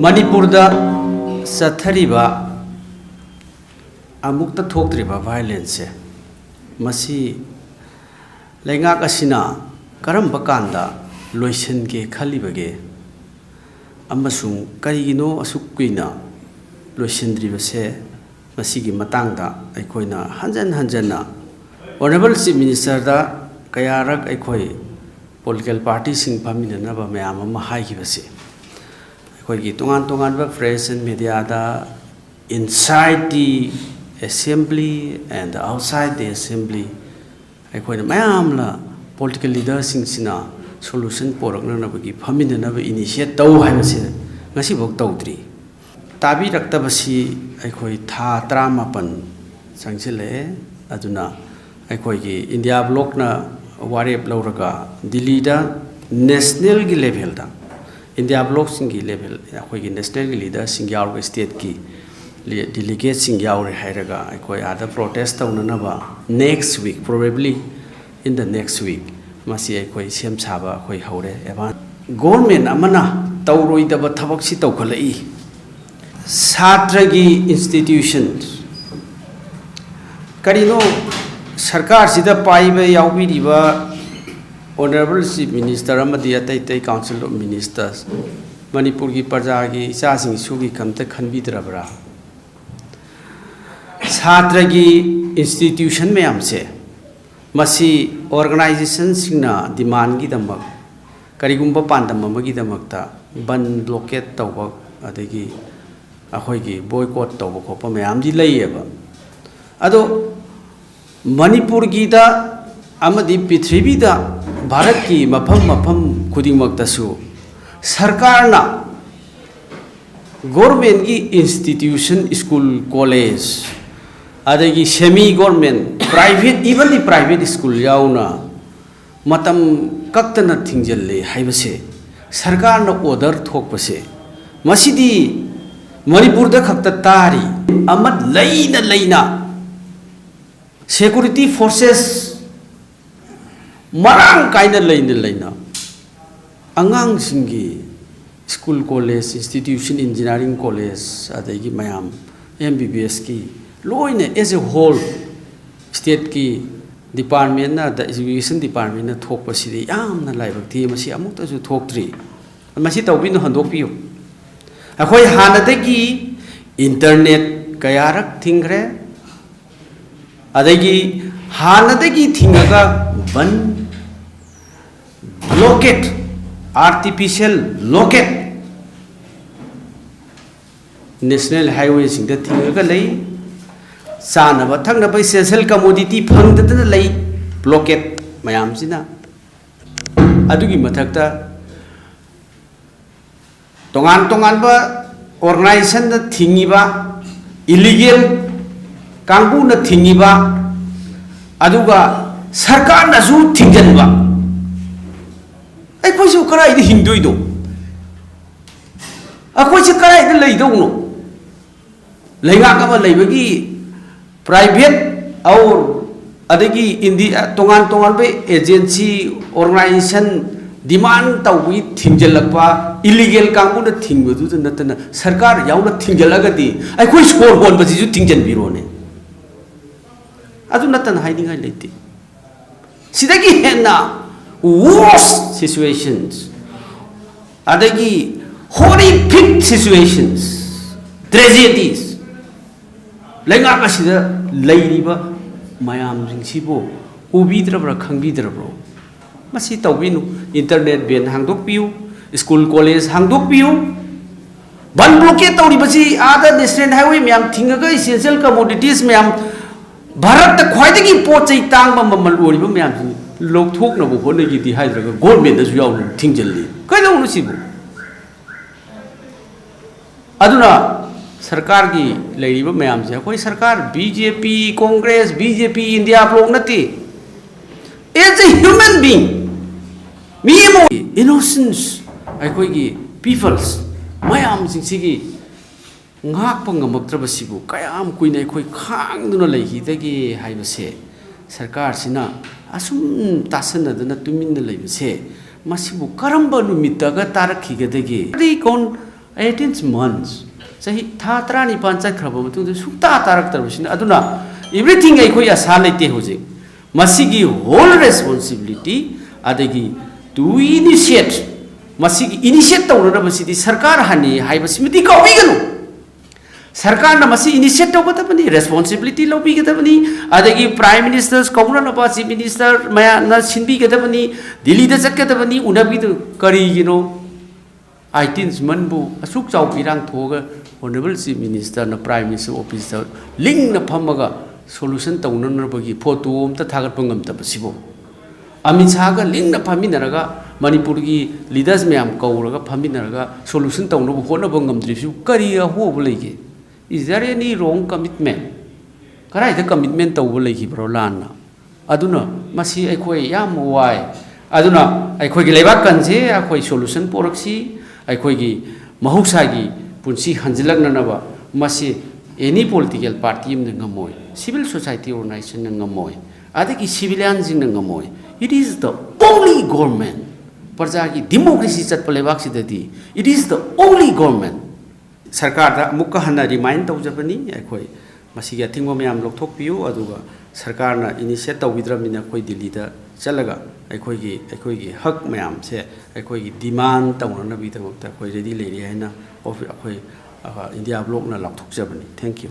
मणिपुरदा चथरिबा अमुक्ता थोक्त्रिबा violence से मसी लेंगाक असिना करम्बा कांदा लोइसन के खलिबगे अमसुंग करिगिनो असुक कुइना लोइसंद्रिबसे मसीगी मतांगदा अखोइना हंजन हंजना ऑनरेबल चीफ मिनिस्टर दा कयारक अखोइ पॉलिटिकल पार्टी सिंग फमिननबा मयाम अमा हाइगिबसे अखोइगी तोंगान तोंगानबा प्रेस एंड मीडिया दा inside the assembly and outside the assembly अखोइना मयाम ला political leaders सिंगसिना solution पोरकननबगी फमिननबा इनिशिएट तौ हाइबसे ngasi bok tawdri tabi raktabasi अखोइ था 38 संगसिले अदुना अखोइ की इंडिया ब्लॉक ना वारेप लौरगा दिल्ली दा नेशनल की लेवल दा इंडिया ब्लॉक सिंग की लेवल अखोइ की नेशनल की लीडर सिंग याव स्टेट की डेलीगेट सिंग याव हायरगा अखोइ आदा प्रोटेस्ट तौननबा next week probably in the next week मसी अखोइ सेम साबा अखोइ हौरे एबा गवर्नमेंट अमना तौरोइदबा थबक सि तौखलई छात्र की इंस्टीट्यूशन करिनो सरकार सिदा पाइबा याउबिरिबा ऑनरेबल चीफ मिनिस्टर अमदी अतै तै काउंसिल ऑफ मिनिस्टर्स मणिपुर की प्रजा की इचासिंग सुगी कमते खनबिद्रबरा छात्र की इंस्टीट्यूशन में हमसे मसी ऑर्गेनाइजेशन सिंगना डिमांड की दमक करिगुंबा पांदम अमगी दमकता बन ब्लॉकेट तौबक अदगी अखोइ की बॉयकॉट तौब खोप मयाम जी लैयेबा अदो मणिपुर की दा अमदी पृथ्वी दा भारत की मफम मफम खुदिमक्तसु सरकार ना गवर्नमेंट की इंस्टीट्यूशन स्कूल कॉलेज अदगी semi government private even the private school याउना मतम कक्तना थिंजल्ले हाइबसे सरकार ना ऑर्डर थोकपसे मसिदी मणिपुर दा खक्ता तारी अमद लैना लैना security forces marang kaina leina angang singi school college institution engineering college adagi mayam MBBS ki loine as a whole state ki department na the education department na thokpa sidi yamna laibak thi masi amukta ju thoktri masi tawbin handok piyo akhoi hanadagi internet kayarak thingre अदगी हानदगी थिंगगा बन blockade artificial blockade national highway सिंग द थिंगगा लई सानबा थंगनबा essential commodity फंगददन लई ब्लॉकेट मयाम सिना अदुगी मथकता तोंगान तोंगानबा ऑर्गेनाइजेशन द थिंगिबा इलीगल कांगू न थिंगिबा अदुगा सरकार नसु थिंजनबा अखोइसु कराइदि हिंदुइदो अखोइसु कराइदि लैदौनो लैगाकमा लैबगी प्राइवेट और अदगी इंडिया तोंगान तोंगान बे एजेंसी ऑर्गेनाइजेशन डिमांड तौबी थिंजलकपा इलीगल कांगू न थिंगबदु नतना सरकार याउना थिंजलगदी अखोइ सोर होनबजिजु थिंजनबिरोने worst situations horrific situations tragedies lenga kasida leiriba mayam ringsibo ubidrabra khangbidrabro masi tawbinu internet ban hangdok piu school college hangdok piu ban blockade tawribasi ada national highway mayam thingaga essential commodities mayam Bharat ख्वाइदगी पोचै तांगबा ममल ओरिबा मयाम लौथोकनबो होनगिदि हाइद्रगा government दसु याव थिंजल्ली कैदौनु सिबु अदुना सरकार की लेरिबा मयाम से कोई सरकार BJP Congress BJP India bloc नती एज ए ह्यूमन बीइंग मीमो इनोसेंस अखोइगी पीपल्स मयाम सिंसिगी ngakpangamuktrabasibu kayam kuina khoi khangduna leihidagi haibase सरकार सिना असुम तासनदना तुमिन लेबसे मसिबु करम्बा नुमितगा तारखिगदगे रि कोन 18 months sahi tha trani pan chat khraba mutung de sukta tarak tarusina aduna everything ai khoi asa lete hoje masigi whole responsibility adagi to initiate masigi initiate tawna basidi sarkar hani haiba simiti ka obiganu sarkar na masi initiate tawta bani responsibility lobi gata bani adagi prime minister kauna na chief minister maya na sinbi gata bani delhi da chat gata bani unabi tu kari gino 18 manbu asuk chau pirang thoga honorable chief minister na prime minister officer link na phamaga solution tawna na bagi photo amta thagat pangam ta basibo amit saga link na phaminaraga manipur gi leaders mayam kauraga phaminaraga solution tawna bu hona bangam drisu kari ho bulege is there any wrong commitment karai the commitment taw bulegi bro lana aduna masi aikhoi yam wai aduna aikhoi gi lebak kanje aikhoi solution poroksi aikhoi gi mahuksa gi punsi hanjilakna na ba masi any political party am ngamoi civil society organization ngamoi adagi civilian jing ngamoi it is the only government parja gi democracy chat palebak sidati it is the only government sarkar da mukka hana remind tawjabani aikhoi masiga thingwa mayam lokthok piu aduga sarkar na initiate tawidramina khoi delhi da chalaga aikhoi gi hak mayam se aikhoi gi demand tawna na bi da khoi ready le ri haina of aikhoi india block na lokthok jabani thank you